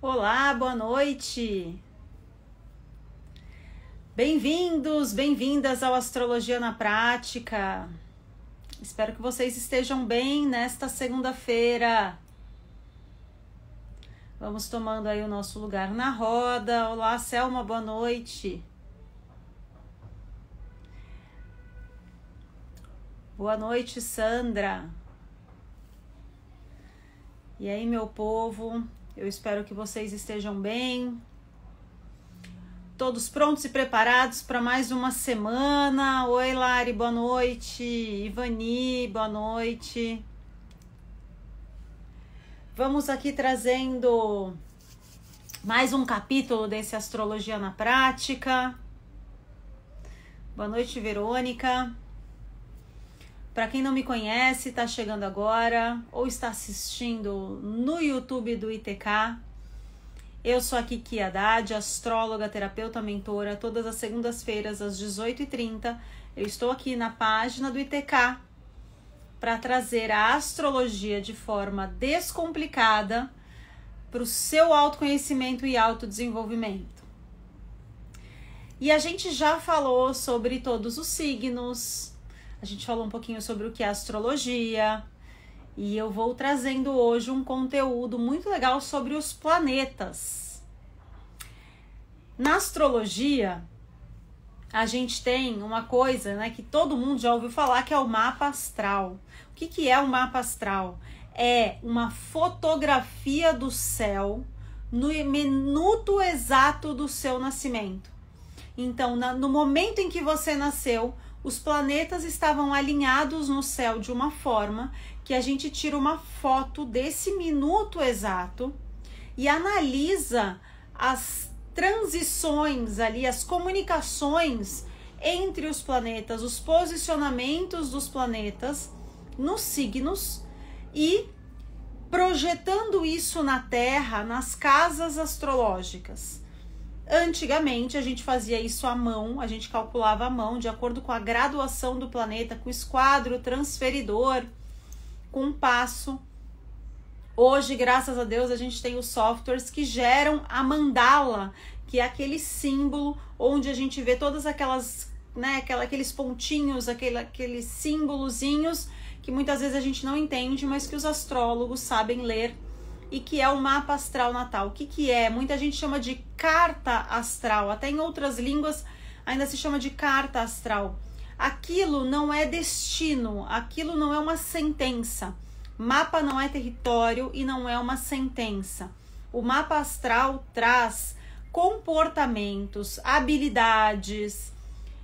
Olá, boa noite. Bem-vindos, bem-vindas ao Astrologia na Prática. Espero que vocês estejam bem nesta segunda-feira. Vamos tomando aí o nosso lugar na roda. Olá, Selma, boa noite. Boa noite, Sandra. E aí, meu povo? Eu espero que vocês estejam bem. Todos prontos e preparados para mais uma semana. Oi, Lari, boa noite. Ivani, boa noite. Vamos aqui trazendo mais um capítulo desse Astrologia na Prática. Boa noite, Verônica. Para quem não me conhece, está chegando agora ou está assistindo no YouTube do ITK, eu sou a Kiki Haddad, astróloga, terapeuta, mentora. Todas as segundas-feiras, às 18h30, eu estou aqui na página do ITK para trazer a astrologia de forma descomplicada para o seu autoconhecimento e autodesenvolvimento. E a gente já falou sobre todos os signos. A gente falou um pouquinho sobre o que é astrologia e eu vou trazendo hoje um conteúdo muito legal sobre os planetas. Na astrologia, a gente tem uma coisa, né, que todo mundo já ouviu falar, que é o mapa astral. O que é o mapa astral? É uma fotografia do céu no minuto exato do seu nascimento. Então, no momento em que você nasceu, os planetas estavam alinhados no céu de uma forma que a gente tira uma foto desse minuto exato e analisa as transições ali, as comunicações entre os planetas, os posicionamentos dos planetas nos signos e projetando isso na Terra, nas casas astrológicas. Antigamente a gente fazia isso à mão, a gente calculava à mão de acordo com a graduação do planeta, com o esquadro transferidor, com um passo. Hoje, graças a Deus, a gente tem os softwares que geram a mandala, que é aquele símbolo onde a gente vê todas aquelas, né, aqueles pontinhos, aqueles símbolozinhos que muitas vezes a gente não entende, mas que os astrólogos sabem ler. E que é o mapa astral natal. O que é? Muita gente chama de carta astral. Até em outras línguas ainda se chama de carta astral. Aquilo não é destino, aquilo não é uma sentença. Mapa não é território e não é uma sentença. O mapa astral traz comportamentos, habilidades,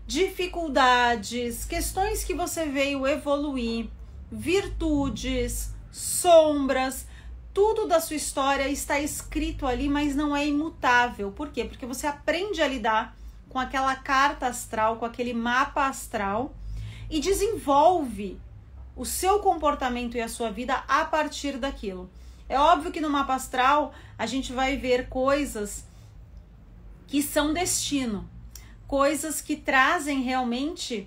dificuldades, questões que você veio evoluir, virtudes, sombras. Tudo da sua história está escrito ali, mas não é imutável. Por quê? Porque você aprende a lidar com aquela carta astral, com aquele mapa astral e desenvolve o seu comportamento e a sua vida a partir daquilo. É óbvio que no mapa astral a gente vai ver coisas que são destino, coisas que trazem realmente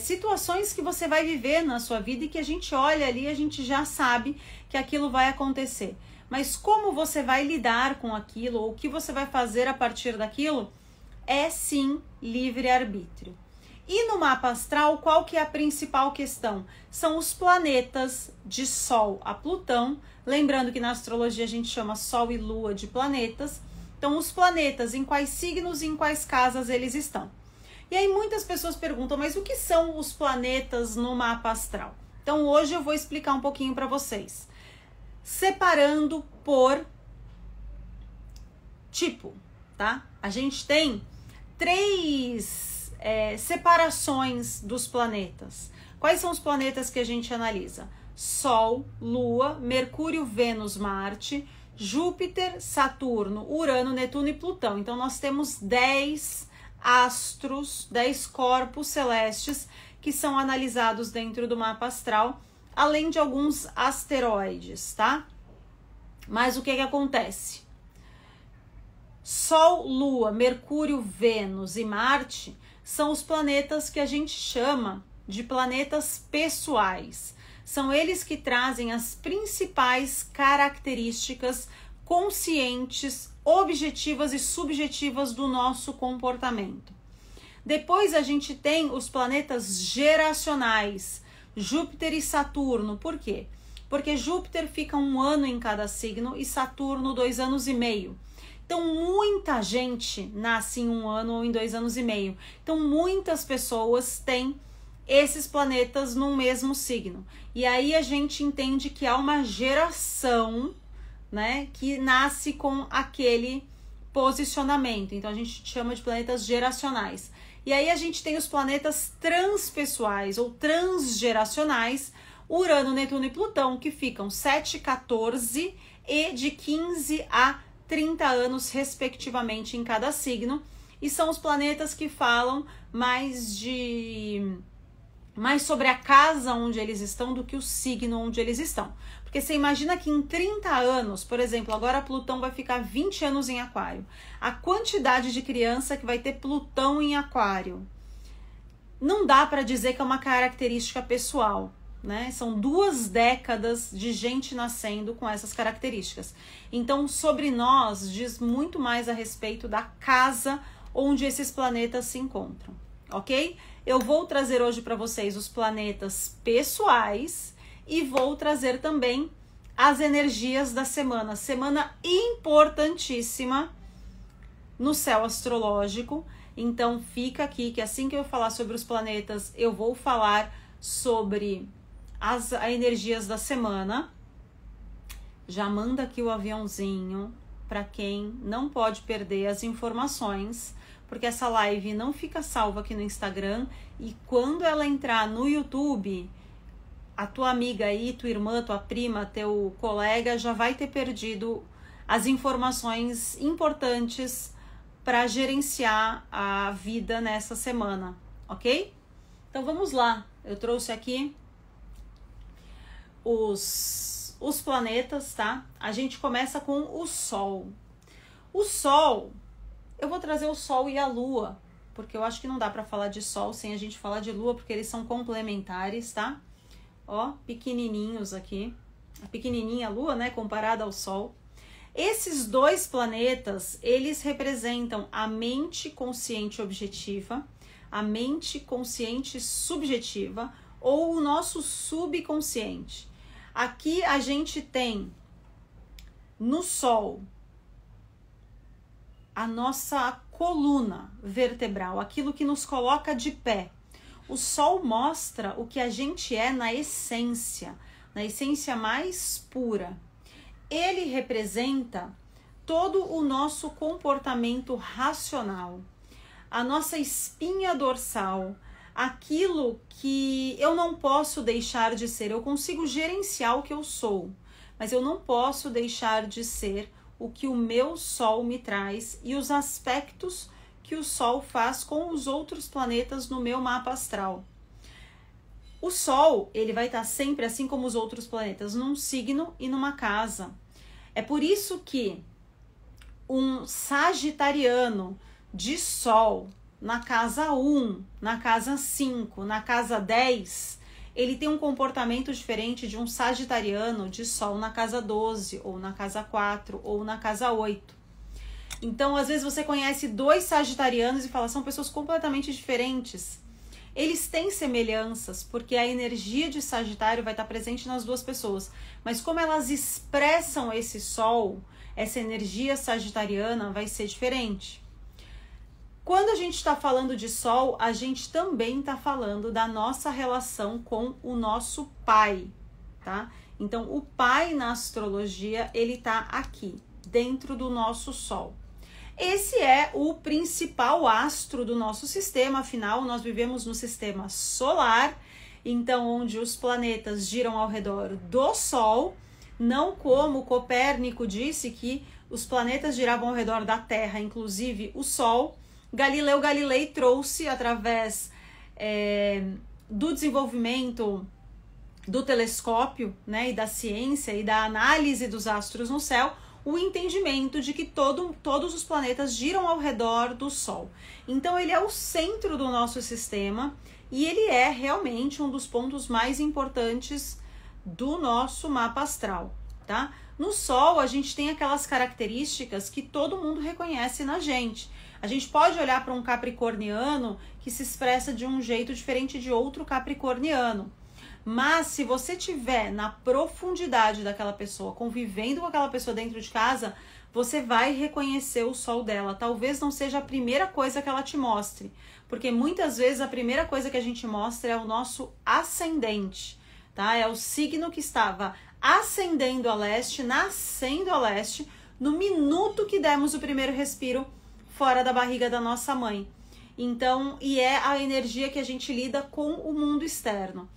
situações que você vai viver na sua vida e que a gente olha ali, a gente já sabe que aquilo vai acontecer. Mas como você vai lidar com aquilo, ou o que você vai fazer a partir daquilo, é sim livre-arbítrio. E no mapa astral, qual que é a principal questão? São os planetas de Sol a Plutão. Lembrando que na astrologia a gente chama Sol e Lua de planetas. Então, os planetas, em quais signos e em quais casas eles estão. E aí muitas pessoas perguntam, mas o que são os planetas no mapa astral? Então hoje eu vou explicar um pouquinho para vocês. Separando por tipo, tá? A gente tem três separações dos planetas. Quais são os planetas que a gente analisa? Sol, Lua, Mercúrio, Vênus, Marte, Júpiter, Saturno, Urano, Netuno e Plutão. Então nós temos 10 astros, 10 corpos celestes que são analisados dentro do mapa astral, além de alguns asteroides, tá? Mas o que acontece? Sol, Lua, Mercúrio, Vênus e Marte são os planetas que a gente chama de planetas pessoais. São eles que trazem as principais características conscientes, objetivas e subjetivas do nosso comportamento. Depois a gente tem os planetas geracionais, Júpiter e Saturno. Por quê? Porque Júpiter fica 1 ano em cada signo e Saturno 2 anos e meio. Então, muita gente nasce em 1 ano ou em 2 anos e meio. Então, muitas pessoas têm esses planetas no mesmo signo. E aí a gente entende que há uma geração, né, que nasce com aquele posicionamento. Então, a gente chama de planetas geracionais. E aí a gente tem os planetas transpessoais ou transgeracionais, Urano, Netuno e Plutão, que ficam 7, 14 e de 15 a 30 anos, respectivamente, em cada signo. E são os planetas que falam mais sobre a casa onde eles estão do que o signo onde eles estão. Porque você imagina que em 30 anos, por exemplo, agora Plutão vai ficar 20 anos em Aquário. A quantidade de criança que vai ter Plutão em Aquário. Não dá para dizer que é uma característica pessoal, né? São 2 décadas de gente nascendo com essas características. Então, sobre nós, diz muito mais a respeito da casa onde esses planetas se encontram, ok? Eu vou trazer hoje para vocês os planetas pessoais e vou trazer também as energias da semana. Semana importantíssima no céu astrológico. Então fica aqui que assim que eu falar sobre os planetas, eu vou falar sobre as energias da semana. Já manda aqui o aviãozinho para quem não pode perder as informações, porque essa live não fica salva aqui no Instagram e quando ela entrar no YouTube, a tua amiga aí, tua irmã, tua prima, teu colega já vai ter perdido as informações importantes para gerenciar a vida nessa semana, ok? Então vamos lá, eu trouxe aqui os planetas, tá? A gente começa com o Sol. O Sol, eu vou trazer o Sol e a Lua, porque eu acho que não dá para falar de Sol sem a gente falar de Lua, porque eles são complementares, tá? Ó, pequenininhos aqui. A pequenininha Lua, né, comparada ao Sol. Esses 2 planetas, eles representam a mente consciente objetiva, a mente consciente subjetiva ou o nosso subconsciente. Aqui a gente tem no Sol a nossa coluna vertebral, aquilo que nos coloca de pé. O Sol mostra o que a gente é na essência mais pura. Ele representa todo o nosso comportamento racional, a nossa espinha dorsal, aquilo que eu não posso deixar de ser. Eu consigo gerenciar o que eu sou, mas eu não posso deixar de ser o que o meu Sol me traz e os aspectos que o Sol faz com os outros planetas no meu mapa astral. O Sol, ele vai estar sempre, assim como os outros planetas, num signo e numa casa. É por isso que um sagitariano de Sol na casa 1, na casa 5, na casa 10, ele tem um comportamento diferente de um sagitariano de Sol na casa 12, ou na casa 4, ou na casa 8. Então, às vezes você conhece 2 sagitarianos e fala, são pessoas completamente diferentes. Eles têm semelhanças, porque a energia de Sagitário vai estar presente nas 2 pessoas. Mas como elas expressam esse Sol, essa energia sagitariana vai ser diferente. Quando a gente está falando de Sol, a gente também está falando da nossa relação com o nosso pai, tá? Então, o pai na astrologia, ele está aqui, dentro do nosso Sol. Esse é o principal astro do nosso sistema, afinal, nós vivemos no sistema solar, então, onde os planetas giram ao redor do Sol, não como Copérnico disse que os planetas giravam ao redor da Terra, inclusive o Sol. Galileu Galilei trouxe, através do desenvolvimento do telescópio, né, e da ciência e da análise dos astros no céu, o entendimento de que todos os planetas giram ao redor do Sol. Então ele é o centro do nosso sistema e ele é realmente um dos pontos mais importantes do nosso mapa astral, tá? No Sol, a gente tem aquelas características que todo mundo reconhece na gente. A gente pode olhar para um capricorniano que se expressa de um jeito diferente de outro capricorniano. Mas se você tiver na profundidade daquela pessoa, convivendo com aquela pessoa dentro de casa, você vai reconhecer o Sol dela. Talvez não seja a primeira coisa que ela te mostre, porque muitas vezes a primeira coisa que a gente mostra é o nosso ascendente, tá? É o signo que estava ascendendo a leste, nascendo a leste, no minuto que demos o primeiro respiro fora da barriga da nossa mãe. Então, e é a energia que a gente lida com o mundo externo.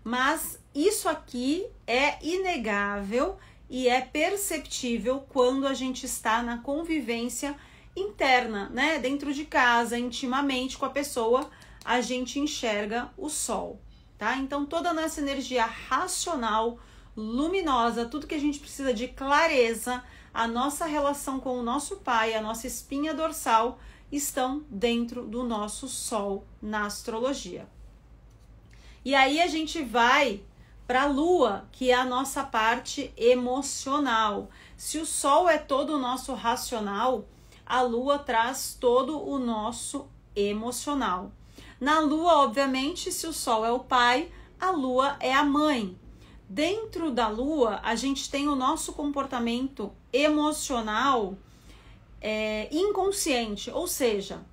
Mas isso aqui é inegável e é perceptível quando a gente está na convivência interna, né? Dentro de casa, intimamente com a pessoa, a gente enxerga o Sol, tá? Então toda a nossa energia racional, luminosa, tudo que a gente precisa de clareza, a nossa relação com o nosso pai, a nossa espinha dorsal, estão dentro do nosso Sol na astrologia. E aí a gente vai para a Lua, que é a nossa parte emocional. Se o Sol é todo o nosso racional, a Lua traz todo o nosso emocional. Na Lua, obviamente, se o Sol é o pai, a Lua é a mãe. Dentro da Lua, a gente tem o nosso comportamento emocional inconsciente, ou seja,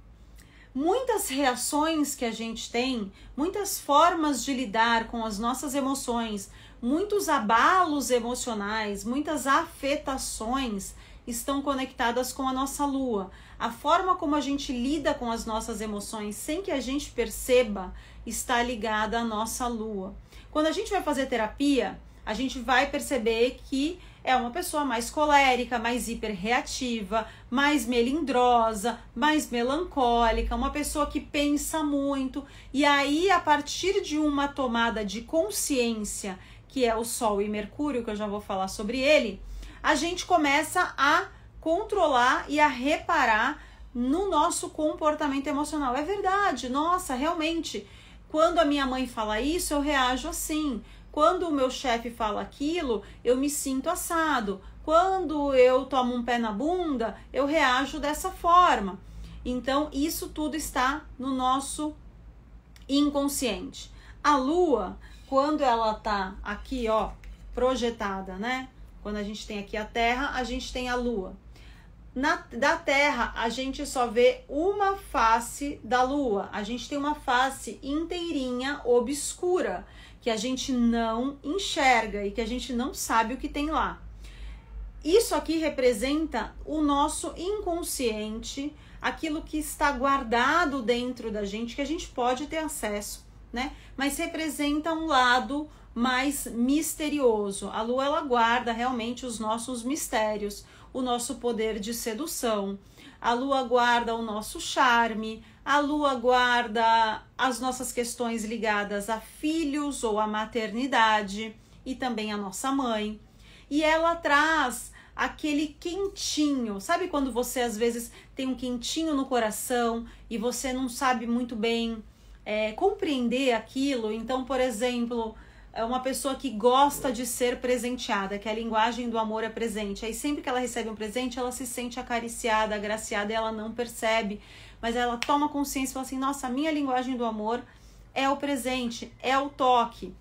muitas reações que a gente tem, muitas formas de lidar com as nossas emoções, muitos abalos emocionais, muitas afetações estão conectadas com a nossa Lua. A forma como a gente lida com as nossas emoções sem que a gente perceba está ligada à nossa Lua. Quando a gente vai fazer terapia, a gente vai perceber que é uma pessoa mais colérica, mais hiperreativa, mais melindrosa, mais melancólica, uma pessoa que pensa muito. E aí, a partir de uma tomada de consciência, que é o Sol e Mercúrio, que eu já vou falar sobre ele, a gente começa a controlar e a reparar no nosso comportamento emocional. É verdade, nossa, realmente, quando a minha mãe fala isso, eu reajo assim. Quando o meu chefe fala aquilo, eu me sinto assado. Quando eu tomo um pé na bunda, eu reajo dessa forma. Então, isso tudo está no nosso inconsciente. A Lua, quando ela tá aqui, ó, projetada, né? Quando a gente tem aqui a Terra, a gente tem a Lua. Da Terra, a gente só vê uma face da Lua. A gente tem uma face inteirinha obscura, que a gente não enxerga e que a gente não sabe o que tem lá. Isso aqui representa o nosso inconsciente, aquilo que está guardado dentro da gente, que a gente pode ter acesso, né? Mas representa um lado mais misterioso. A Lua, ela guarda realmente os nossos mistérios, o nosso poder de sedução. A Lua guarda o nosso charme. A Lua guarda as nossas questões ligadas a filhos ou a maternidade e também a nossa mãe. E ela traz aquele quentinho. Sabe quando você às vezes tem um quentinho no coração e você não sabe muito bem compreender aquilo? Então, por exemplo, é uma pessoa que gosta de ser presenteada, que a linguagem do amor é presente. Aí sempre que ela recebe um presente, ela se sente acariciada, agraciada e ela não percebe. Mas ela toma consciência e fala assim, nossa, a minha linguagem do amor é o presente, é o toque.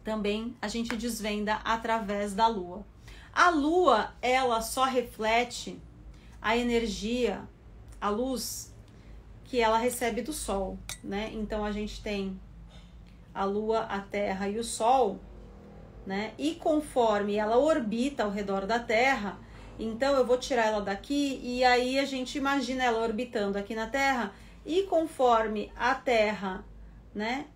Também a gente desvenda através da Lua. A Lua, ela só reflete a energia, a luz que ela recebe do Sol, né? Então a gente tem a Lua, a Terra e o Sol, né? E conforme ela orbita ao redor da Terra, então eu vou tirar ela daqui e aí a gente imagina ela orbitando aqui na Terra e conforme a Terra, né,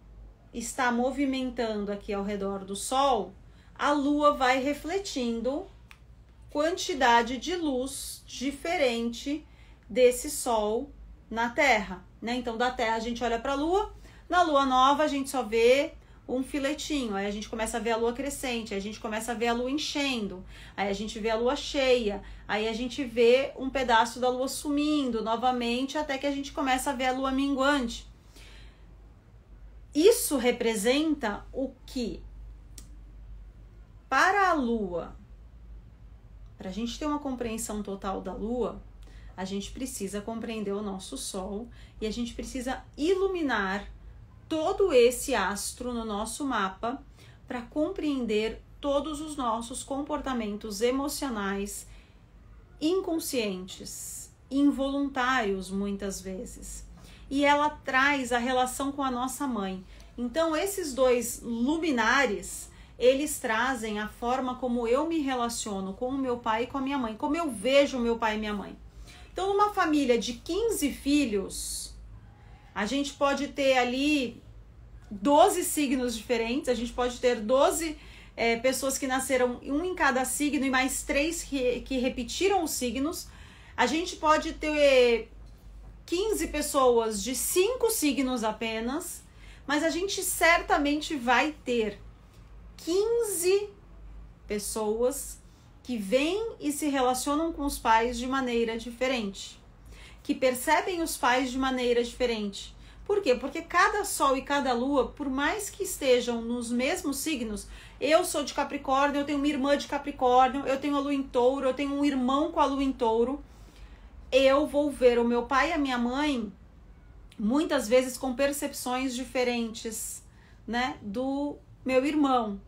está movimentando aqui ao redor do Sol, a Lua vai refletindo quantidade de luz diferente desse Sol na Terra, né? Então da Terra a gente olha para a Lua, na Lua nova a gente só vê um filetinho, aí a gente começa a ver a Lua crescente, aí a gente começa a ver a Lua enchendo, aí a gente vê a Lua cheia, aí a gente vê um pedaço da Lua sumindo novamente, até que a gente começa a ver a Lua minguante. Isso representa o que? Para a Lua para a gente ter uma compreensão total da Lua, a gente precisa compreender o nosso Sol e a gente precisa iluminar todo esse astro no nosso mapa para compreender todos os nossos comportamentos emocionais inconscientes, involuntários muitas vezes. E ela traz a relação com a nossa mãe. Então, esses dois luminares, eles trazem a forma como eu me relaciono com o meu pai e com a minha mãe, como eu vejo o meu pai e minha mãe. Então, numa família de 15 filhos, a gente pode ter ali 12 signos diferentes, a gente pode ter 12 pessoas que nasceram, um em cada signo e mais 3 que repetiram os signos. A gente pode ter 15 pessoas de 5 signos apenas, mas a gente certamente vai ter 15 pessoas que vêm e se relacionam com os pais de maneira diferente, que percebem os pais de maneira diferente. Por quê? Porque cada sol e cada lua, por mais que estejam nos mesmos signos, eu sou de Capricórnio, eu tenho uma irmã de Capricórnio, eu tenho a lua em Touro, eu tenho um irmão com a lua em Touro, eu vou ver o meu pai e a minha mãe muitas vezes com percepções diferentes, né, do meu irmão.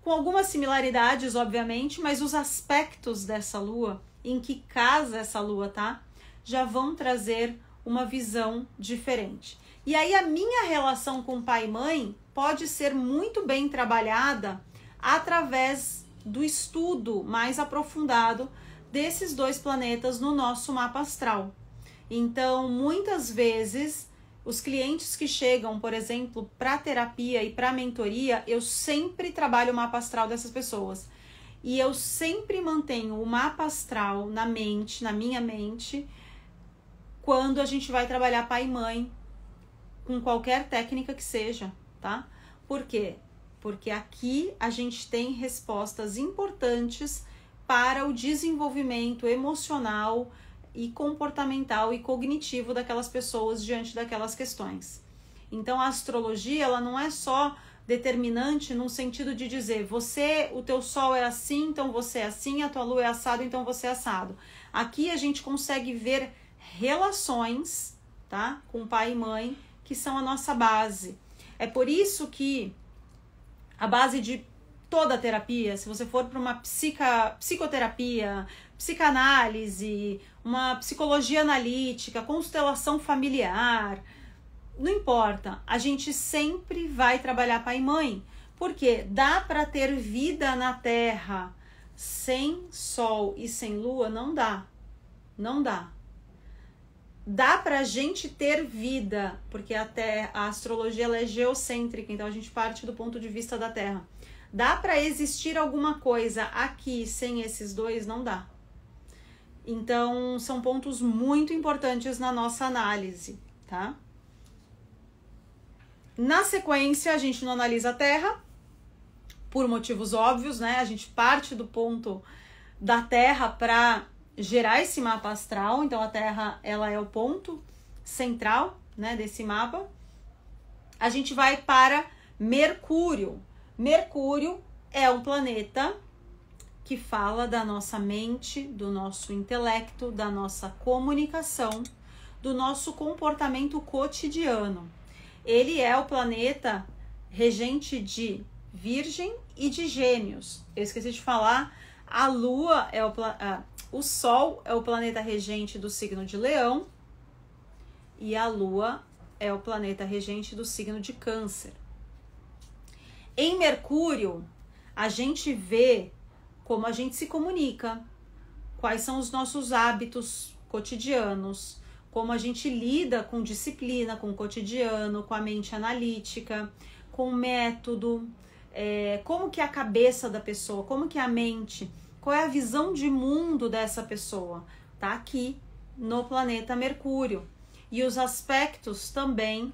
Com algumas similaridades, obviamente, mas os aspectos dessa lua, em que casa essa lua tá, já vão trazer uma visão diferente. E aí a minha relação com pai e mãe pode ser muito bem trabalhada através do estudo mais aprofundado desses dois planetas no nosso mapa astral. Então, muitas vezes, os clientes que chegam, por exemplo, para terapia e para mentoria, eu sempre trabalho o mapa astral dessas pessoas. E eu sempre mantenho o mapa astral na mente, na minha mente, quando a gente vai trabalhar pai e mãe, com qualquer técnica que seja, tá? Por quê? Porque aqui a gente tem respostas importantes para o desenvolvimento emocional e comportamental e cognitivo daquelas pessoas diante daquelas questões. Então a astrologia, ela não é só determinante no sentido de dizer o teu sol é assim, então você é assim, a tua lua é assado, então você é assado. Aqui a gente consegue ver relações, tá, com pai e mãe, que são a nossa base. É por isso que a base de toda a terapia, se você for para uma psicoterapia, psicanálise, uma psicologia analítica, constelação familiar, não importa, a gente sempre vai trabalhar pai e mãe, porque dá para ter vida na Terra sem Sol e sem Lua? Não dá, não dá. Dá pra gente ter vida, porque até a astrologia ela é geocêntrica, então a gente parte do ponto de vista da Terra. Dá para existir alguma coisa aqui sem esses dois? Não dá. Então, são pontos muito importantes na nossa análise, tá? Na sequência, a gente não analisa a Terra, por motivos óbvios, né? A gente parte do ponto da Terra para gerar esse mapa astral. Então, a Terra, ela é o ponto central, né, desse mapa. A gente vai para Mercúrio. Mercúrio é um planeta que fala da nossa mente, do nosso intelecto, da nossa comunicação, do nosso comportamento cotidiano. Ele é o planeta regente de Virgem e de Gêmeos. Eu esqueci de falar, a Lua é o Sol é o planeta regente do signo de Leão e a Lua é o planeta regente do signo de Câncer. Em Mercúrio, a gente vê como a gente se comunica, quais são os nossos hábitos cotidianos, como a gente lida com disciplina, com o cotidiano, com a mente analítica, com o método, como que é a cabeça da pessoa, como que é a mente, qual é a visão de mundo dessa pessoa, tá aqui no planeta Mercúrio. E os aspectos também,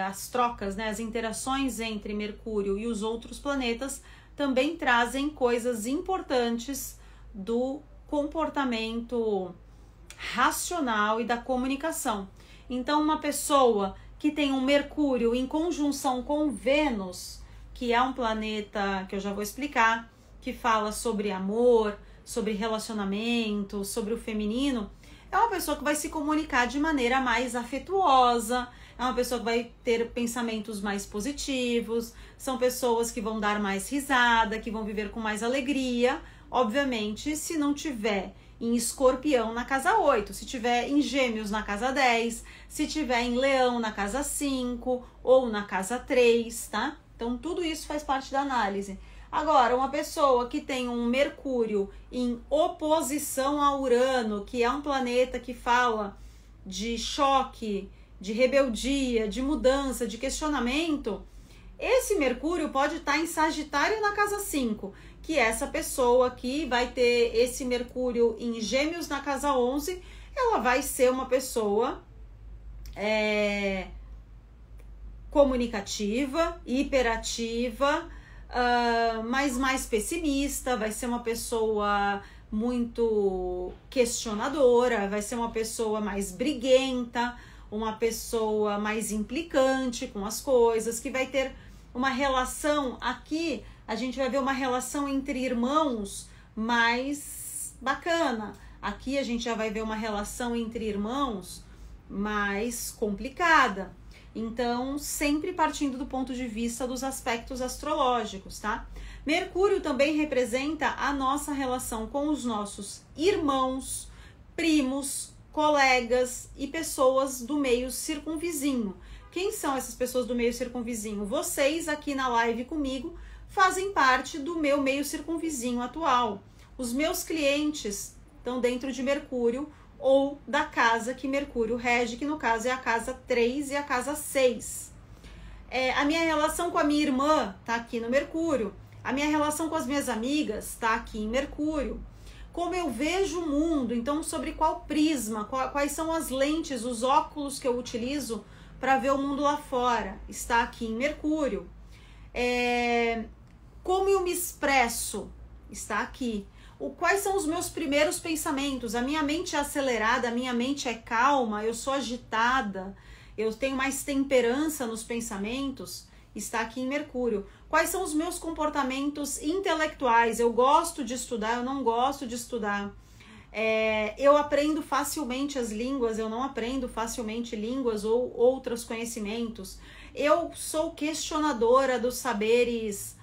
as trocas, né, as interações entre Mercúrio e os outros planetas também trazem coisas importantes do comportamento racional e da comunicação. Então, uma pessoa que tem um Mercúrio em conjunção com Vênus, que é um planeta que eu já vou explicar, que fala sobre amor, sobre relacionamento, sobre o feminino, é uma pessoa que vai se comunicar de maneira mais afetuosa, é uma pessoa que vai ter pensamentos mais positivos, são pessoas que vão dar mais risada, que vão viver com mais alegria. Obviamente, se não tiver em Escorpião na casa 8, se tiver em Gêmeos na casa 10, se tiver em Leão na casa 5 ou na casa 3, tá? Então, tudo isso faz parte da análise. Agora, uma pessoa que tem um Mercúrio em oposição a Urano, que é um planeta que fala de choque, de rebeldia, de mudança, de questionamento, esse Mercúrio pode estar em Sagitário na casa 5, que essa pessoa que vai ter esse Mercúrio em Gêmeos na casa 11, ela vai ser uma pessoa comunicativa, hiperativa, mas mais pessimista, vai ser uma pessoa muito questionadora, vai ser uma pessoa mais briguenta, uma pessoa mais implicante com as coisas, que vai ter uma relação, aqui a gente vai ver uma relação entre irmãos mais bacana. Aqui a gente já vai ver uma relação entre irmãos mais complicada. Então, sempre partindo do ponto de vista dos aspectos astrológicos, tá? Mercúrio também representa a nossa relação com os nossos irmãos, primos, colegas e pessoas do meio circunvizinho. Quem são essas pessoas do meio circunvizinho? Vocês aqui na live comigo fazem parte do meu meio circunvizinho atual. Os meus clientes estão dentro de Mercúrio ou da casa que Mercúrio rege, que no caso é a casa 3 e a casa 6. A minha relação com a minha irmã está aqui no Mercúrio. A minha relação com as minhas amigas está aqui em Mercúrio. Como eu vejo o mundo, então sobre qual prisma, quais são as lentes, os óculos que eu utilizo para ver o mundo lá fora, está aqui em Mercúrio. Como eu me expresso, está aqui. Quais são os meus primeiros pensamentos? A minha mente é acelerada, a minha mente é calma, eu sou agitada, eu tenho mais temperança nos pensamentos, está aqui em Mercúrio. Quais são os meus comportamentos intelectuais? Eu gosto de estudar, eu não gosto de estudar. Eu aprendo facilmente as línguas, eu não aprendo facilmente línguas ou outros conhecimentos. Eu sou questionadora dos saberes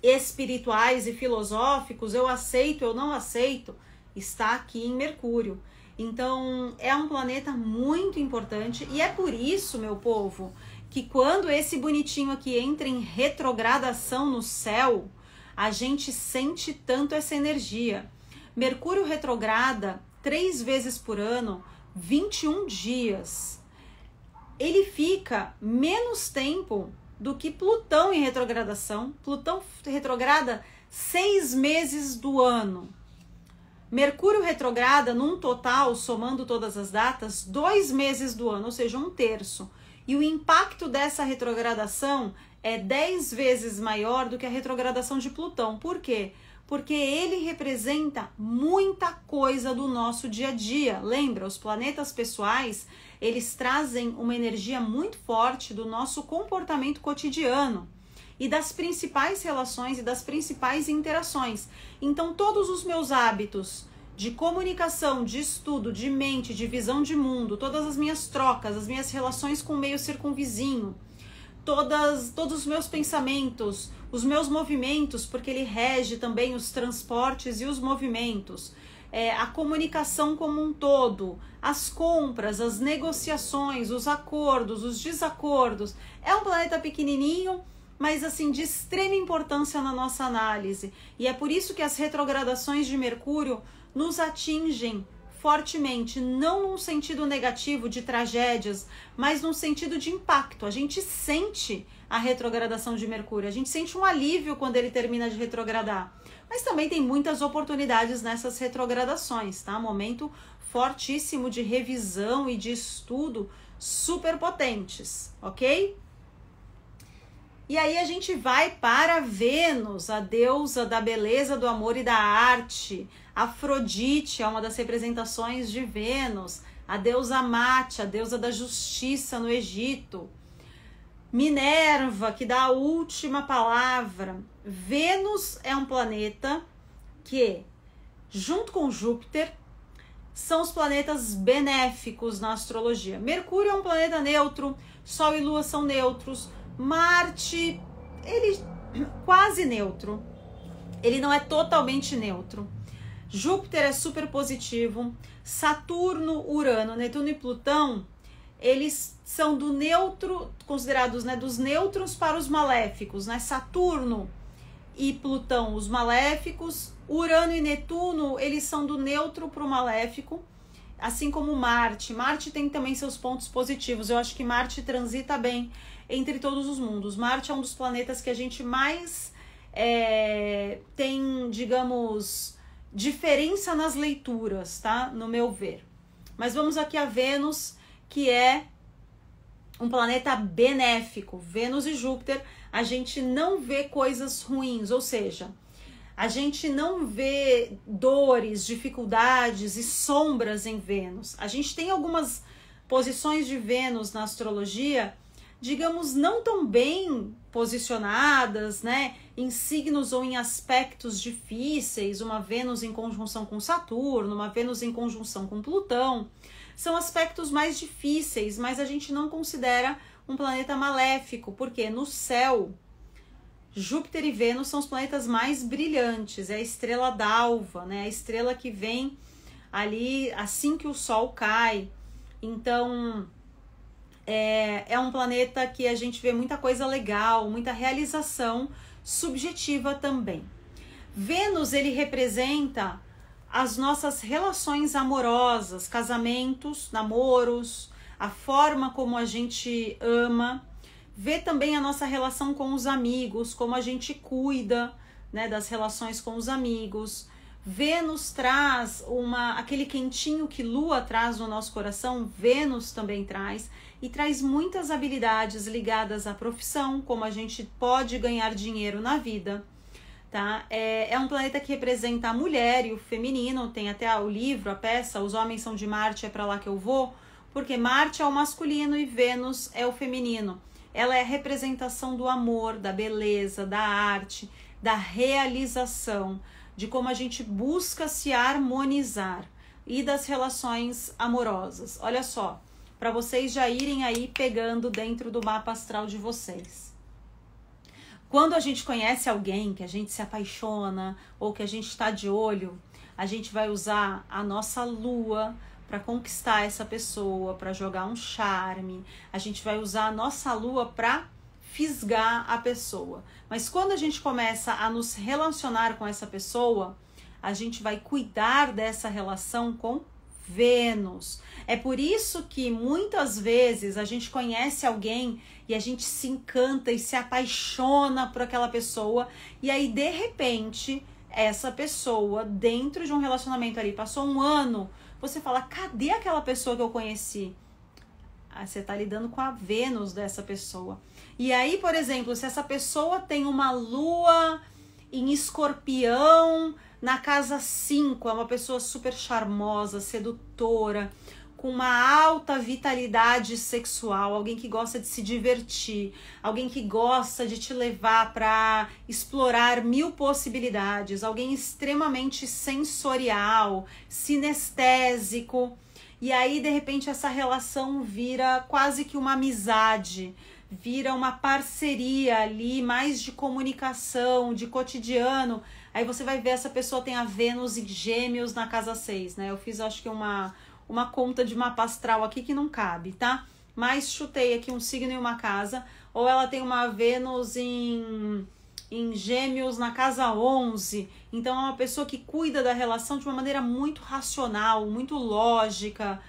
espirituais e filosóficos, eu aceito, eu não aceito, está aqui em Mercúrio. Então, é um planeta muito importante e é por isso, meu povo, que quando esse bonitinho aqui entra em retrogradação no céu, a gente sente tanto essa energia. Mercúrio retrograda 3 vezes por ano, 21 dias. Ele fica menos tempo do que Plutão em retrogradação. Plutão retrograda 6 meses do ano. Mercúrio retrograda num total, somando todas as datas, 2 meses do ano, ou seja, 1/3. E o impacto dessa retrogradação é 10 vezes maior do que a retrogradação de Plutão. Por quê? Porque ele representa muita coisa do nosso dia a dia. Lembra, os planetas pessoais, eles trazem uma energia muito forte do nosso comportamento cotidiano e das principais relações e das principais interações. Então, todos os meus hábitos de comunicação, de estudo, de mente, de visão de mundo, todas as minhas trocas, as minhas relações com o meio circunvizinho, todos os meus pensamentos, os meus movimentos, porque ele rege também os transportes e os movimentos, a comunicação como um todo, as compras, as negociações, os acordos, os desacordos. É um planeta pequenininho, mas assim de extrema importância na nossa análise. E é por isso que as retrogradações de Mercúrio nos atingem fortemente, não num sentido negativo de tragédias, mas num sentido de impacto. A gente sente a retrogradação de Mercúrio, a gente sente um alívio quando ele termina de retrogradar. Mas também tem muitas oportunidades nessas retrogradações, tá? Momento fortíssimo de revisão e de estudo super potentes, ok? E aí a gente vai para Vênus, a deusa da beleza, do amor e da arte. Afrodite é uma das representações de Vênus, a deusa Mate, a deusa da justiça no Egito. Minerva, que dá a última palavra. Vênus é um planeta que, junto com Júpiter, são os planetas benéficos na astrologia. Mercúrio é um planeta neutro, Sol e Lua são neutros, Marte, ele quase neutro, ele não é totalmente neutro. Júpiter é super positivo, Saturno, Urano, Netuno e Plutão, eles são do neutro, considerados, né, dos neutros para os maléficos, né? Saturno e Plutão, os maléficos. Urano e Netuno, eles são do neutro para o maléfico, assim como Marte. Marte tem também seus pontos positivos. Eu acho que Marte transita bem entre todos os mundos. Marte é um dos planetas que a gente mais tem, digamos, diferença nas leituras, tá? No meu ver. Mas vamos aqui a Vênus, que é um planeta benéfico. Vênus e Júpiter, a gente não vê coisas ruins, ou seja, a gente não vê dores, dificuldades e sombras em Vênus. A gente tem algumas posições de Vênus na astrologia, digamos, não tão bem posicionadas, né, em signos ou em aspectos difíceis, uma Vênus em conjunção com Saturno, uma Vênus em conjunção com Plutão, são aspectos mais difíceis, mas a gente não considera um planeta maléfico, porque no céu, Júpiter e Vênus são os planetas mais brilhantes, é a estrela d'alva, né, a estrela que vem ali assim que o Sol cai. Então, é um planeta que a gente vê muita coisa legal, muita realização subjetiva também. Vênus, ele representa as nossas relações amorosas, casamentos, namoros, a forma como a gente ama. Vê também a nossa relação com os amigos, como a gente cuida, né, das relações com os amigos. Vênus traz aquele quentinho que Lua traz no nosso coração, Vênus também traz, e traz muitas habilidades ligadas à profissão, como a gente pode ganhar dinheiro na vida, tá? É um planeta que representa a mulher e o feminino, tem até o livro, a peça, Os Homens São de Marte, é pra lá que eu vou, porque Marte é o masculino e Vênus é o feminino. Ela é a representação do amor, da beleza, da arte, da realização, de como a gente busca se harmonizar e das relações amorosas. Olha só, para vocês já irem aí pegando dentro do mapa astral de vocês. Quando a gente conhece alguém, que a gente se apaixona ou que a gente está de olho, a gente vai usar a nossa lua para conquistar essa pessoa, para jogar um charme. A gente vai usar a nossa lua para fisgar a pessoa. Mas quando a gente começa a nos relacionar com essa pessoa, a gente vai cuidar dessa relação com Vênus. É por isso que muitas vezes a gente conhece alguém e a gente se encanta e se apaixona por aquela pessoa, e aí de repente essa pessoa, dentro de um relacionamento ali, passou um ano, você fala, cadê aquela pessoa que eu conheci? Você está lidando com a Vênus dessa pessoa. E aí, por exemplo, se essa pessoa tem uma lua em Escorpião na casa 5, é uma pessoa super charmosa, sedutora, com uma alta vitalidade sexual, alguém que gosta de se divertir, alguém que gosta de te levar para explorar 1000 possibilidades, alguém extremamente sensorial, sinestésico. E aí, de repente, essa relação vira quase que uma amizade, vira uma parceria ali, mais de comunicação, de cotidiano. Aí você vai ver, essa pessoa tem a Vênus em Gêmeos na casa 6, né? Eu fiz, acho que uma conta de mapa astral aqui que não cabe, tá? Mas chutei aqui um signo e uma casa. Ou ela tem uma Vênus em Gêmeos na casa 11. Então é uma pessoa que cuida da relação de uma maneira muito racional, muito lógica,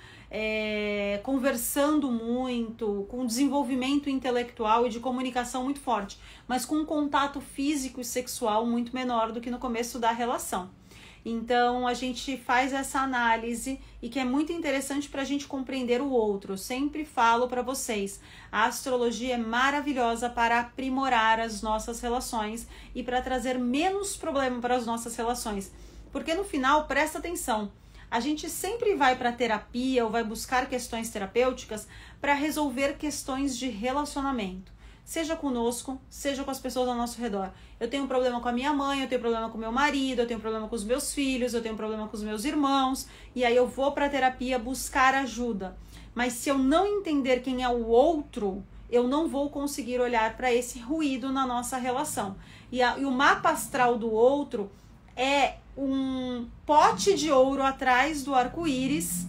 conversando muito, com desenvolvimento intelectual e de comunicação muito forte, mas com um contato físico e sexual muito menor do que no começo da relação. Então a gente faz essa análise e que é muito interessante para a gente compreender o outro. Eu sempre falo para vocês, a astrologia é maravilhosa para aprimorar as nossas relações e para trazer menos problema para as nossas relações. Porque no final, presta atenção, a gente sempre vai para terapia ou vai buscar questões terapêuticas para resolver questões de relacionamento. seja conosco, seja com as pessoas ao nosso redor. Eu tenho um problema com a minha mãe, eu tenho problema com o meu marido, eu tenho problema com os meus filhos, eu tenho problema com os meus irmãos, e aí eu vou para a terapia buscar ajuda. Mas se eu não entender quem é o outro, eu não vou conseguir olhar para esse ruído na nossa relação. E o mapa astral do outro é um pote de ouro atrás do arco-íris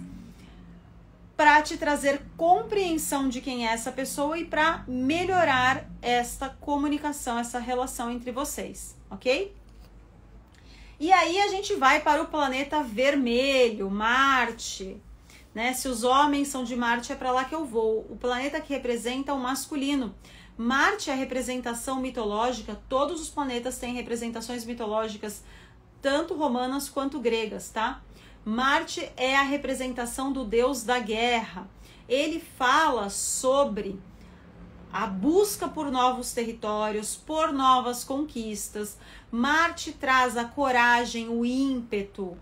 para te trazer compreensão de quem é essa pessoa e para melhorar esta comunicação, essa relação entre vocês, ok? E aí a gente vai para o planeta vermelho, Marte, né? Se os homens são de Marte, é para lá que eu vou. O planeta que representa o masculino. Marte é a representação mitológica, todos os planetas têm representações mitológicas, tanto romanas quanto gregas, tá? Marte é a representação do deus da guerra. Ele fala sobre a busca por novos territórios, por novas conquistas. Marte traz a coragem, o ímpeto,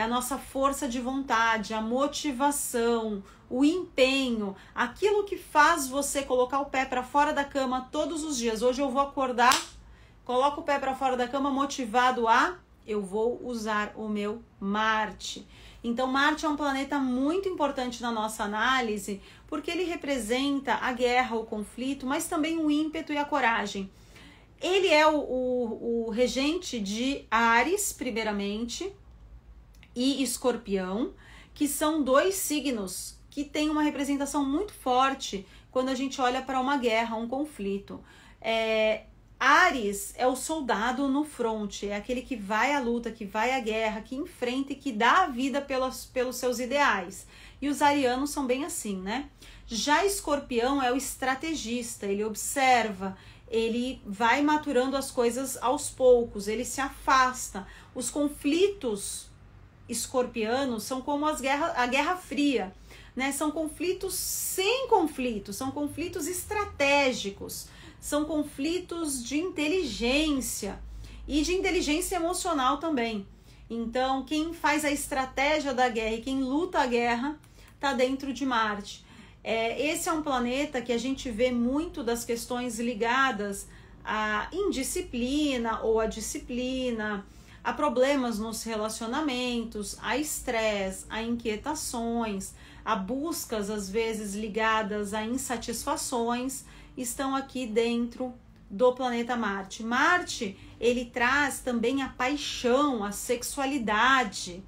a nossa força de vontade, a motivação, o empenho, aquilo que faz você colocar o pé para fora da cama todos os dias. Hoje eu vou acordar, coloco o pé para fora da cama motivado eu vou usar o meu Marte. Então, Marte é um planeta muito importante na nossa análise, porque ele representa a guerra, o conflito, mas também o ímpeto e a coragem. Ele é o regente de Áries, primeiramente, e Escorpião, que são dois signos que têm uma representação muito forte quando a gente olha para uma guerra, um conflito. Áries é o soldado no fronte, é aquele que vai à luta, que vai à guerra, que enfrenta e que dá a vida pelos seus ideais. E os arianos são bem assim, né? Já Escorpião é o estrategista, ele observa, ele vai maturando as coisas aos poucos, ele se afasta. Os conflitos escorpianos são como a Guerra Fria, né? São conflitos sem conflito, são conflitos estratégicos. São conflitos de inteligência e de inteligência emocional também. Então, quem faz a estratégia da guerra e quem luta a guerra está dentro de Marte. Esse é um planeta que a gente vê muito das questões ligadas à indisciplina ou à disciplina, a problemas nos relacionamentos, a estresse, a inquietações, a buscas às vezes ligadas a insatisfações, estão aqui dentro do planeta Marte. Marte, ele traz também a paixão, a sexualidade.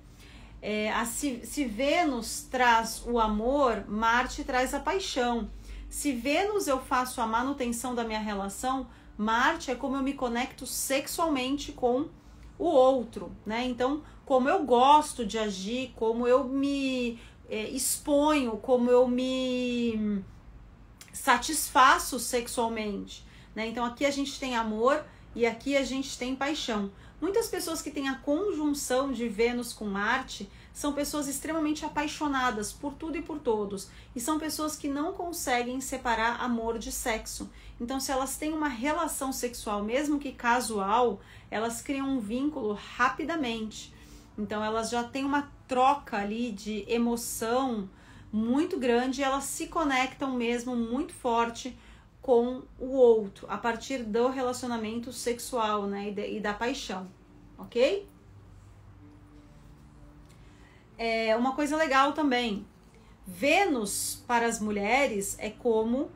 Se Vênus traz o amor, Marte traz a paixão. Se Vênus eu faço a manutenção da minha relação, Marte é como eu me conecto sexualmente com o outro, né? Então, como eu gosto de agir, como eu me exponho, como eu me satisfaço sexualmente, né? Então aqui a gente tem amor e aqui a gente tem paixão. Muitas pessoas que têm a conjunção de Vênus com Marte são pessoas extremamente apaixonadas por tudo e por todos, e são pessoas que não conseguem separar amor de sexo. Então, se elas têm uma relação sexual, mesmo que casual, elas criam um vínculo rapidamente. Então elas já têm uma troca ali de emoção muito grande, e elas se conectam mesmo muito forte com o outro, a partir do relacionamento sexual, né, e da paixão, ok? Uma coisa legal também, Vênus para as mulheres é como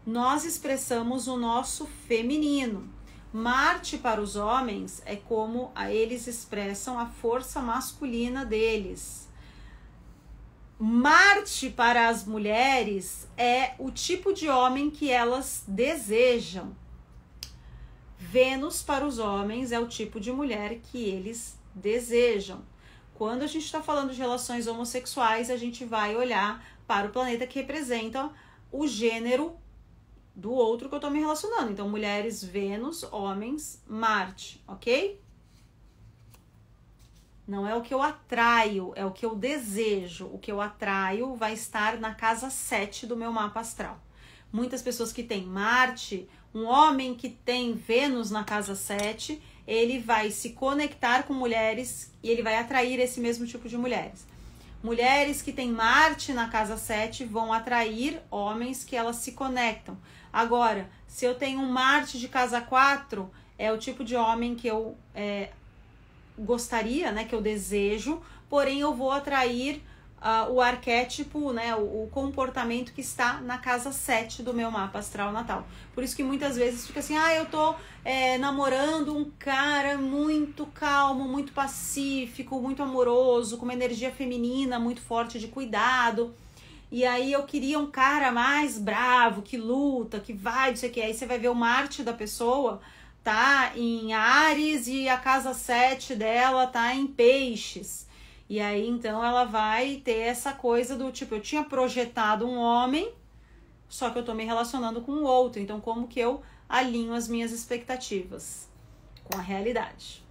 nós expressamos o nosso feminino. Marte para os homens é como eles expressam a força masculina deles. Marte para as mulheres é o tipo de homem que elas desejam. Vênus para os homens é o tipo de mulher que eles desejam. Quando a gente está falando de relações homossexuais, a gente vai olhar para o planeta que representa o gênero do outro que eu estou me relacionando. Então, mulheres, Vênus, homens, Marte, ok? Não é o que eu atraio, é o que eu desejo. O que eu atraio vai estar na casa 7 do meu mapa astral. Muitas pessoas que têm Marte, um homem que tem Vênus na casa 7, ele vai se conectar com mulheres e ele vai atrair esse mesmo tipo de mulheres. Mulheres que têm Marte na casa 7 vão atrair homens que elas se conectam. Agora, se eu tenho um Marte de casa 4, é o tipo de homem que eu gostaria, né, que eu desejo, porém eu vou atrair o arquétipo, né, o comportamento que está na casa 7 do meu mapa astral natal. Por isso que muitas vezes fica assim, eu tô namorando um cara muito calmo, muito pacífico, muito amoroso, com uma energia feminina muito forte de cuidado, e aí eu queria um cara mais bravo, que luta, que vai, não sei o que, aí você vai ver o Marte da pessoa tá em Áries e a casa 7 dela tá em Peixes. E aí, então, ela vai ter essa coisa do tipo, eu tinha projetado um homem, só que eu tô me relacionando com o outro. Então, como que eu alinho as minhas expectativas com a realidade?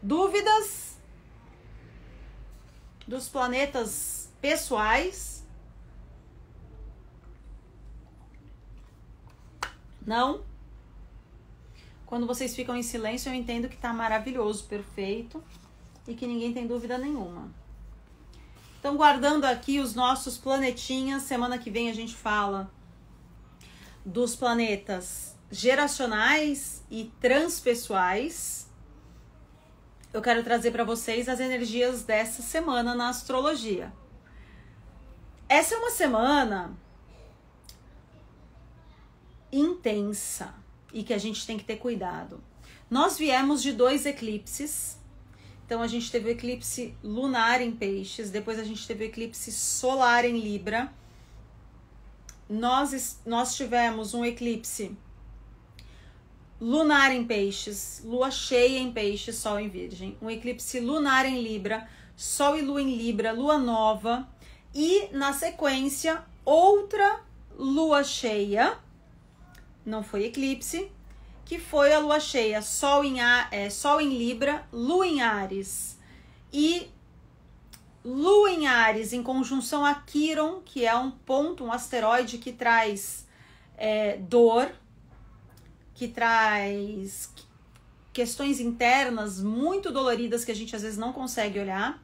Dúvidas dos planetas pessoais? Não? Quando vocês ficam em silêncio, eu entendo que tá maravilhoso, perfeito. E que ninguém tem dúvida nenhuma. Então, guardando aqui os nossos planetinhas, semana que vem a gente fala dos planetas geracionais e transpessoais. Eu quero trazer para vocês as energias dessa semana na astrologia. Essa é uma semana intensa e que a gente tem que ter cuidado. Nós viemos de 2 eclipses. Então, a gente teve o eclipse lunar em Peixes, depois a gente teve o eclipse solar em Libra. Nós tivemos um eclipse lunar em Peixes, lua cheia em Peixes, sol em Virgem. Um eclipse lunar em Libra, sol e lua em Libra, lua nova. E, na sequência, outra lua cheia, não foi eclipse, que foi a lua cheia, sol em Libra, lua em Áries. E lua em Áries em conjunção a Quiron, que é um ponto, um asteroide que traz dor, que traz questões internas muito doloridas que a gente às vezes não consegue olhar.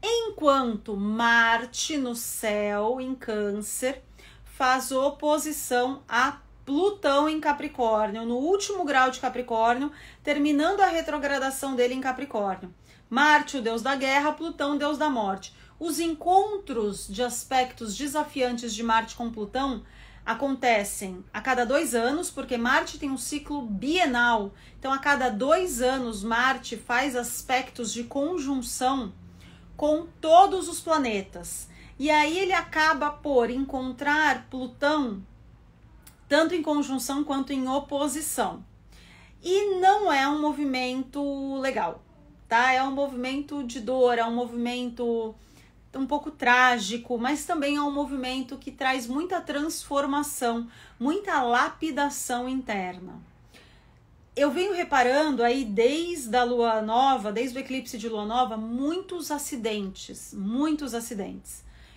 Enquanto Marte no céu, em Câncer, faz oposição a Plutão em Capricórnio, no último grau de Capricórnio, terminando a retrogradação dele em Capricórnio. Marte, o deus da guerra, Plutão, deus da morte. Os encontros de aspectos desafiantes de Marte com Plutão acontecem a cada 2 anos, porque Marte tem um ciclo bienal. Então, a cada 2 anos, Marte faz aspectos de conjunção com todos os planetas. E aí ele acaba por encontrar Plutão tanto em conjunção quanto em oposição. E não é um movimento legal, tá? É um movimento de dor, é um movimento um pouco trágico, mas também é um movimento que traz muita transformação, muita lapidação interna. Eu venho reparando aí desde a lua nova, desde o eclipse de lua nova, muitos acidentes.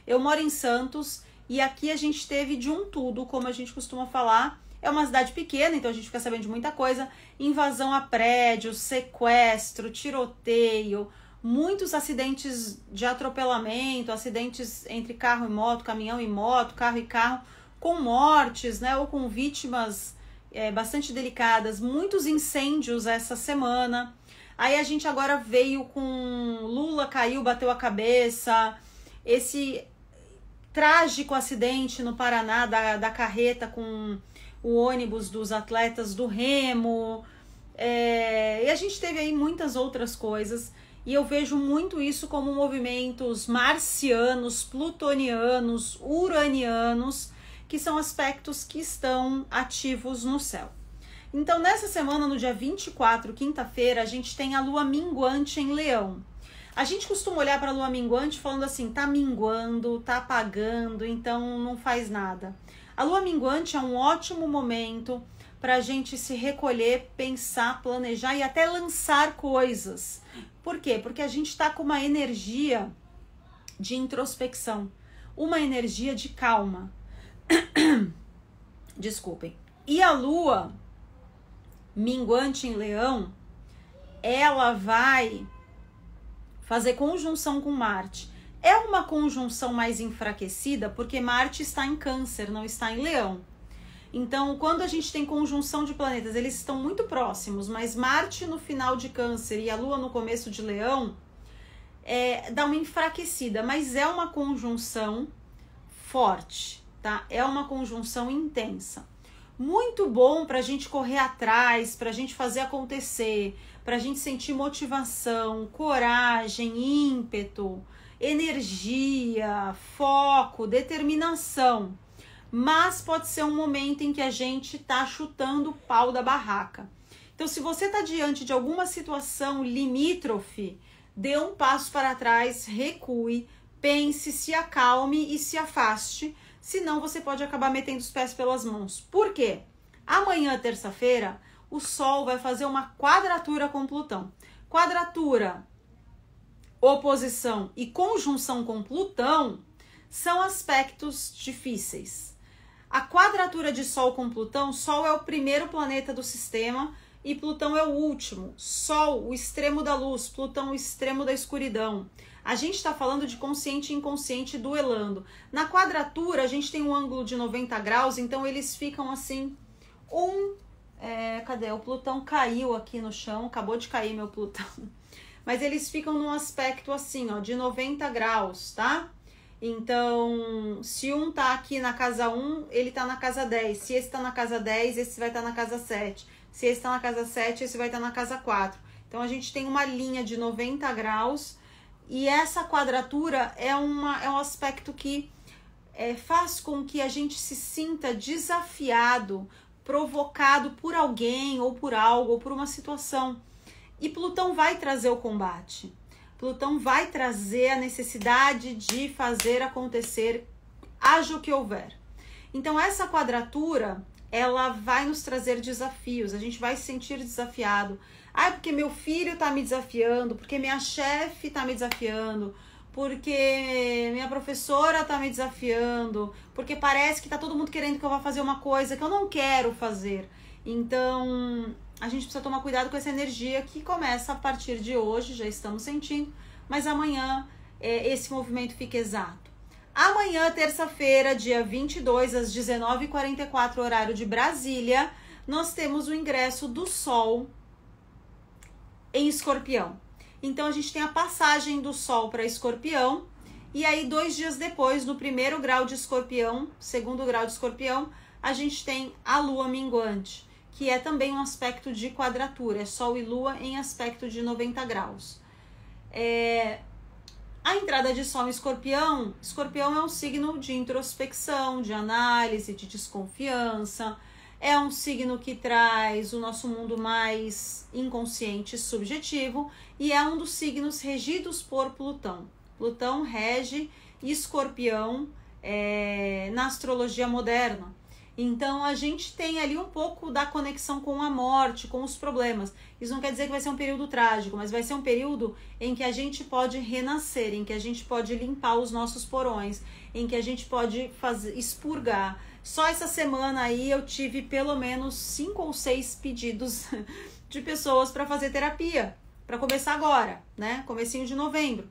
Eu moro em Santos e aqui a gente teve de um tudo, como a gente costuma falar. É uma cidade pequena, então a gente fica sabendo de muita coisa. Invasão a prédios, sequestro, tiroteio, muitos acidentes de atropelamento, acidentes entre carro e moto, caminhão e moto, carro e carro, com mortes, né, ou com vítimas bastante delicadas. Muitos incêndios essa semana. Aí a gente agora veio com Lula caiu, bateu a cabeça, esse trágico acidente no Paraná da carreta com o ônibus dos atletas do remo, e a gente teve aí muitas outras coisas, e eu vejo muito isso como movimentos marcianos, plutonianos, uranianos, que são aspectos que estão ativos no céu. Então, nessa semana, no dia 24, quinta-feira, a gente tem a lua minguante em Leão. A gente costuma olhar para a lua minguante falando assim, tá minguando, tá apagando, então não faz nada. A lua minguante é um ótimo momento para a gente se recolher, pensar, planejar e até lançar coisas. Por quê? Porque a gente está com uma energia de introspecção, uma energia de calma. Desculpem. E a lua minguante em Leão, ela vai fazer conjunção com Marte. É uma conjunção mais enfraquecida porque Marte está em Câncer, não está em Leão. Então, quando a gente tem conjunção de planetas, eles estão muito próximos, mas Marte no final de Câncer e a Lua no começo de Leão, dá uma enfraquecida, mas é uma conjunção forte, tá? É uma conjunção intensa. Muito bom para a gente correr atrás, para a gente fazer acontecer, para a gente sentir motivação, coragem, ímpeto, energia, foco, determinação. Mas pode ser um momento em que a gente tá chutando o pau da barraca. Então, se você tá diante de alguma situação limítrofe, dê um passo para trás, recue, pense, se acalme e se afaste, senão você pode acabar metendo os pés pelas mãos. Por quê? Amanhã, terça-feira, o Sol vai fazer uma quadratura com Plutão. Quadratura, oposição e conjunção com Plutão são aspectos difíceis. A quadratura de Sol com Plutão, Sol é o primeiro planeta do sistema e Plutão é o último. Sol, o extremo da luz, Plutão, o extremo da escuridão. A gente está falando de consciente e inconsciente duelando. Na quadratura, a gente tem um ângulo de 90 graus, então eles ficam assim, cadê? O Plutão caiu aqui no chão, acabou de cair meu Plutão. Mas eles ficam num aspecto assim, ó, de 90 graus, tá? Então, se um tá aqui na casa 1, ele tá na casa 10. Se esse tá na casa 10, esse vai estar na casa 7. Se esse tá na casa 7, esse vai estar na casa 4. Então, a gente tem uma linha de 90 graus e essa quadratura é um aspecto que faz com que a gente se sinta desafiado, provocado por alguém ou por algo ou por uma situação. E Plutão vai trazer o combate. Plutão vai trazer a necessidade de fazer acontecer, haja o que houver. Então, essa quadratura, ela vai nos trazer desafios, a gente vai se sentir desafiado. Porque meu filho tá me desafiando, porque minha chefe tá me desafiando, porque minha professora tá me desafiando, porque parece que tá todo mundo querendo que eu vá fazer uma coisa que eu não quero fazer. Então, a gente precisa tomar cuidado com essa energia que começa a partir de hoje, já estamos sentindo, mas amanhã esse movimento fica exato. Amanhã, terça-feira, dia 22, às 19h44, horário de Brasília, nós temos o ingresso do Sol em Escorpião. Então, a gente tem a passagem do Sol para Escorpião, e aí 2 dias depois, no primeiro grau de Escorpião, segundo grau de Escorpião, a gente tem a Lua minguante, que é também um aspecto de quadratura, é Sol e Lua em aspecto de 90 graus. A entrada de Sol em Escorpião, Escorpião é um signo de introspecção, de análise, de desconfiança, é um signo que traz o nosso mundo mais inconsciente e subjetivo e é um dos signos regidos por Plutão. Plutão rege Escorpião na astrologia moderna. Então, a gente tem ali um pouco da conexão com a morte, com os problemas. Isso não quer dizer que vai ser um período trágico, mas vai ser um período em que a gente pode renascer, em que a gente pode limpar os nossos porões, em que a gente pode expurgar. Só essa semana aí eu tive pelo menos 5 ou 6 pedidos de pessoas para fazer terapia, para começar agora, né? Comecinho de novembro.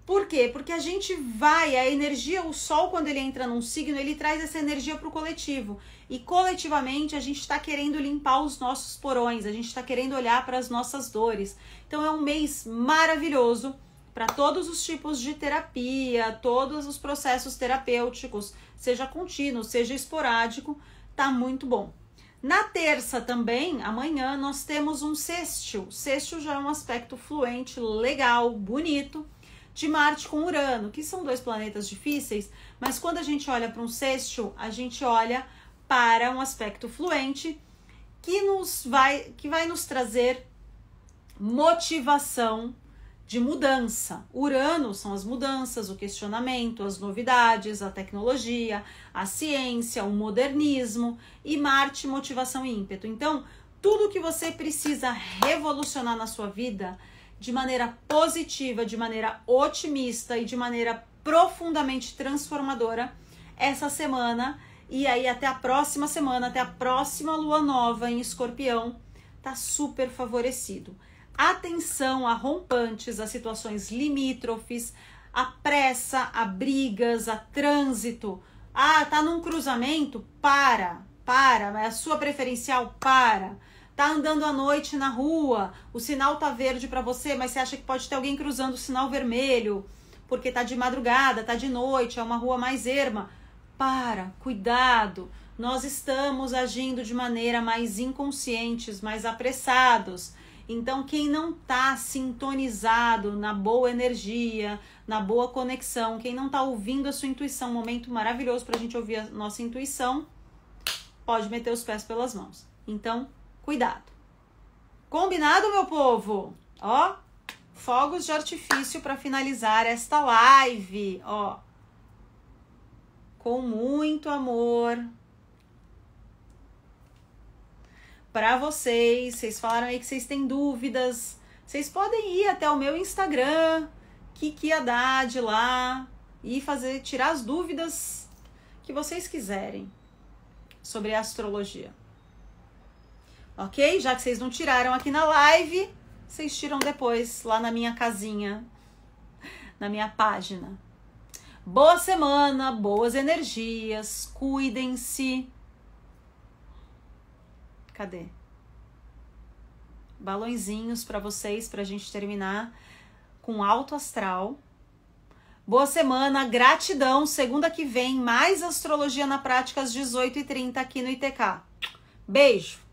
Por quê? Porque a gente vai, a energia, o Sol, quando ele entra num signo, ele traz essa energia para o coletivo. E coletivamente a gente está querendo limpar os nossos porões, a gente está querendo olhar para as nossas dores. Então é um mês maravilhoso para todos os tipos de terapia, todos os processos terapêuticos, seja contínuo, seja esporádico, tá muito bom. Na terça também, amanhã, nós temos um sextil. Sextil já é um aspecto fluente, legal, bonito, de Marte com Urano, que são 2 planetas difíceis, mas quando a gente olha para um sextil, a gente olha para um aspecto fluente que vai nos trazer motivação de mudança. Urano são as mudanças, o questionamento, as novidades, a tecnologia, a ciência, o modernismo, e Marte, motivação e ímpeto. Então, tudo que você precisa revolucionar na sua vida de maneira positiva, de maneira otimista e de maneira profundamente transformadora essa semana, e aí até a próxima semana, até a próxima lua nova em Escorpião, tá super favorecido. Atenção a rompantes, a situações limítrofes, a pressa, a brigas, a trânsito. Ah, tá num cruzamento? Para, é a sua preferencial, para. Tá andando à noite na rua, o sinal tá verde para você, mas você acha que pode ter alguém cruzando o sinal vermelho, porque tá de madrugada, tá de noite, é uma rua mais erma. Para, cuidado. Nós estamos agindo de maneira mais inconscientes, mais apressados. Então, quem não tá sintonizado na boa energia, na boa conexão, quem não tá ouvindo a sua intuição, um momento maravilhoso pra gente ouvir a nossa intuição, pode meter os pés pelas mãos. Então, cuidado. Combinado, meu povo? Ó, fogos de artifício para finalizar esta live, ó. Com muito amor para vocês. Vocês falaram aí que vocês têm dúvidas. Vocês podem ir até o meu Instagram, Kiki Haddad, lá, e tirar as dúvidas que vocês quiserem sobre a astrologia. Ok? Já que vocês não tiraram aqui na live, vocês tiram depois lá na minha casinha, na minha página. Boa semana, boas energias, cuidem-se. Cadê? Balõezinhos para vocês, pra gente terminar com alto astral. Boa semana, gratidão. Segunda que vem, mais Astrologia na Prática às 18h30 aqui no ITK. Beijo!